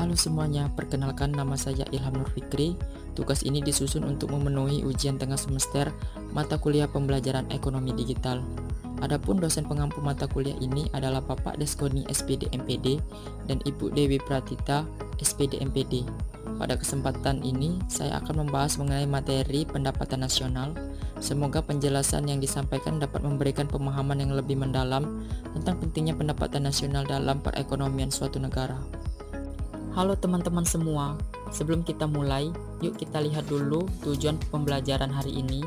Halo semuanya, perkenalkan nama saya Ilham Nur Fikri. Tugas ini disusun untuk memenuhi ujian tengah semester mata kuliah pembelajaran ekonomi digital. Adapun dosen pengampu mata kuliah ini adalah Bapak Deskoni SPD MPD dan Ibu Dewi Pratita SPD MPD. Pada kesempatan ini, saya akan membahas mengenai materi pendapatan nasional. Semoga penjelasan yang disampaikan dapat memberikan pemahaman yang lebih mendalam tentang pentingnya pendapatan nasional dalam perekonomian suatu negara. Halo teman-teman semua, sebelum kita mulai, yuk kita lihat dulu tujuan pembelajaran hari ini.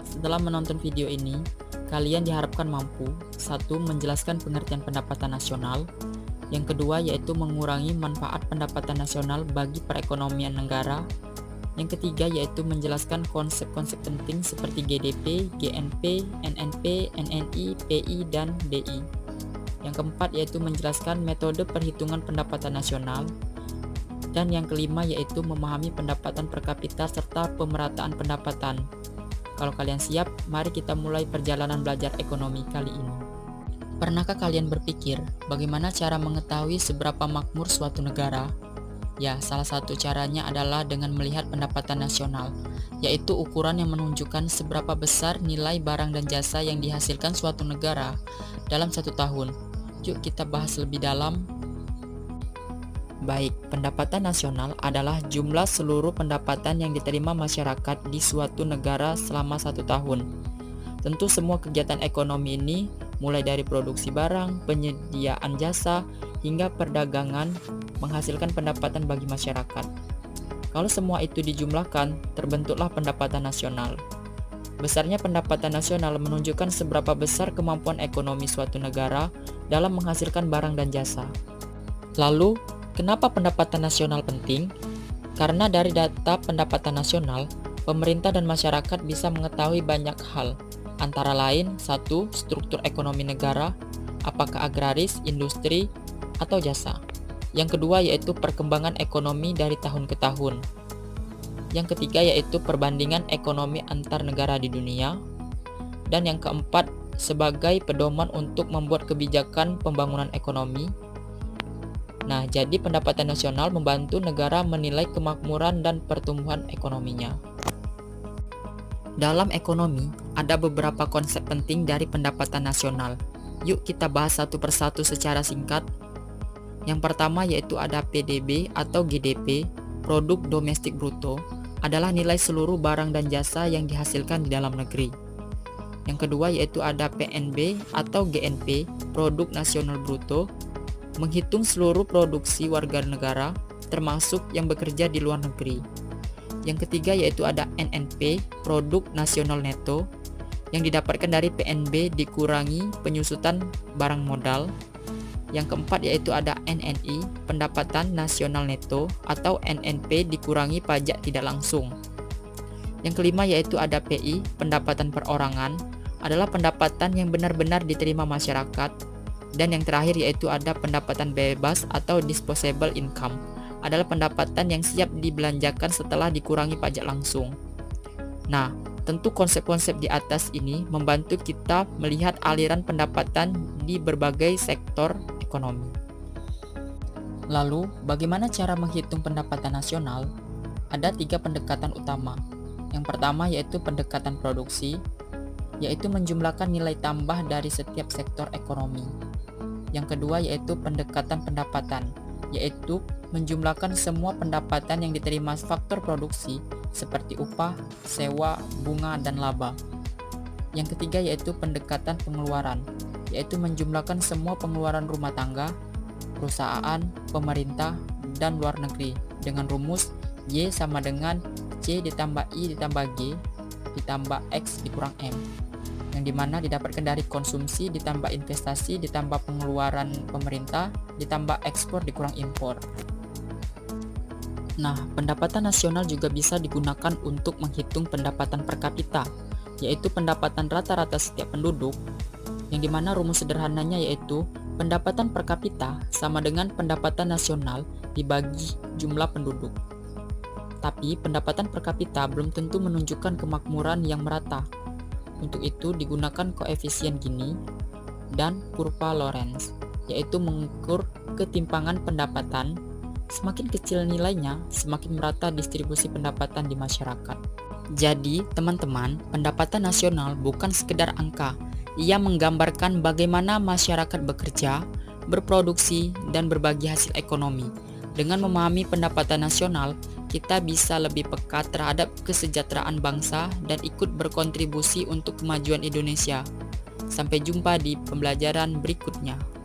Setelah menonton video ini, kalian diharapkan mampu: 1. Menjelaskan pengertian pendapatan nasional. Yang kedua yaitu mengurangi manfaat pendapatan nasional bagi perekonomian negara. Yang ketiga yaitu menjelaskan konsep-konsep penting seperti GDP, GNP, NNP, NNI, PI, dan DI. Yang keempat yaitu menjelaskan metode perhitungan pendapatan nasional. Dan yang kelima yaitu memahami pendapatan per kapita serta pemerataan pendapatan. Kalau kalian siap, mari kita mulai perjalanan belajar ekonomi kali ini. Pernahkah kalian berpikir bagaimana cara mengetahui seberapa makmur suatu negara? Ya, salah satu caranya adalah dengan melihat pendapatan nasional, yaitu ukuran yang menunjukkan seberapa besar nilai barang dan jasa yang dihasilkan suatu negara dalam satu tahun. Yuk kita bahas lebih dalam. Baik, pendapatan nasional adalah jumlah seluruh pendapatan yang diterima masyarakat di suatu negara selama satu tahun. Tentu semua kegiatan ekonomi ini, mulai dari produksi barang, penyediaan jasa, hingga perdagangan, menghasilkan pendapatan bagi masyarakat. Kalau semua itu dijumlahkan, terbentuklah pendapatan nasional. Besarnya pendapatan nasional menunjukkan seberapa besar kemampuan ekonomi suatu negara dalam menghasilkan barang dan jasa. Lalu, kenapa pendapatan nasional penting? Karena dari data pendapatan nasional, pemerintah dan masyarakat bisa mengetahui banyak hal, antara lain: 1. Struktur ekonomi negara, apakah agraris, industri, atau jasa. Yang kedua yaitu perkembangan ekonomi dari tahun ke tahun. Yang ketiga yaitu perbandingan ekonomi antar negara di dunia. Dan yang keempat, sebagai pedoman untuk membuat kebijakan pembangunan ekonomi. Nah, jadi pendapatan nasional membantu negara menilai kemakmuran dan pertumbuhan ekonominya. Dalam ekonomi, ada beberapa konsep penting dari pendapatan nasional. Yuk kita bahas satu persatu secara singkat. Yang pertama yaitu ada PDB atau GDP, Produk Domestik Bruto, adalah nilai seluruh barang dan jasa yang dihasilkan di dalam negeri. Yang kedua yaitu ada PNB atau GNP, Produk Nasional Bruto, menghitung seluruh produksi warga negara, termasuk yang bekerja di luar negeri. Yang ketiga yaitu ada NNP, Produk Nasional Neto, yang didapatkan dari PNB dikurangi penyusutan barang modal. Yang keempat yaitu ada NNI, Pendapatan Nasional Neto, atau NNP dikurangi pajak tidak langsung. Yang kelima yaitu ada PI, Pendapatan Perorangan, adalah pendapatan yang benar-benar diterima masyarakat. Dan yang terakhir yaitu ada pendapatan bebas atau disposable income, adalah pendapatan yang siap dibelanjakan setelah dikurangi pajak langsung. Nah, tentu konsep-konsep di atas ini membantu kita melihat aliran pendapatan di berbagai sektor ekonomi. Lalu, bagaimana cara menghitung pendapatan nasional? Ada 3 pendekatan utama. Yang pertama yaitu pendekatan produksi, yaitu menjumlahkan nilai tambah dari setiap sektor ekonomi. Yang kedua yaitu pendekatan pendapatan, yaitu menjumlahkan semua pendapatan yang diterima faktor produksi seperti upah, sewa, bunga, dan laba. Yang ketiga yaitu pendekatan pengeluaran, yaitu menjumlahkan semua pengeluaran rumah tangga, perusahaan, pemerintah, dan luar negeri dengan rumus Y sama dengan C ditambah I ditambah G ditambah X dikurang M, yang dimana didapatkan dari konsumsi ditambah investasi ditambah pengeluaran pemerintah ditambah ekspor dikurang impor. Nah, pendapatan nasional juga bisa digunakan untuk menghitung pendapatan per kapita, yaitu pendapatan rata-rata setiap penduduk, yang dimana rumus sederhananya yaitu pendapatan per kapita sama dengan pendapatan nasional dibagi jumlah penduduk. Tapi pendapatan per kapita belum tentu menunjukkan kemakmuran yang merata. Untuk itu digunakan koefisien Gini dan kurva Lorenz, yaitu mengukur ketimpangan pendapatan Semakin kecil nilainya, semakin merata distribusi pendapatan di masyarakat. Jadi, teman-teman, pendapatan nasional bukan sekedar angka. Ia menggambarkan bagaimana masyarakat bekerja, berproduksi, dan berbagi hasil ekonomi. Dengan memahami pendapatan nasional, kita bisa lebih peka terhadap kesejahteraan bangsa dan ikut berkontribusi untuk kemajuan Indonesia. Sampai jumpa di pembelajaran berikutnya.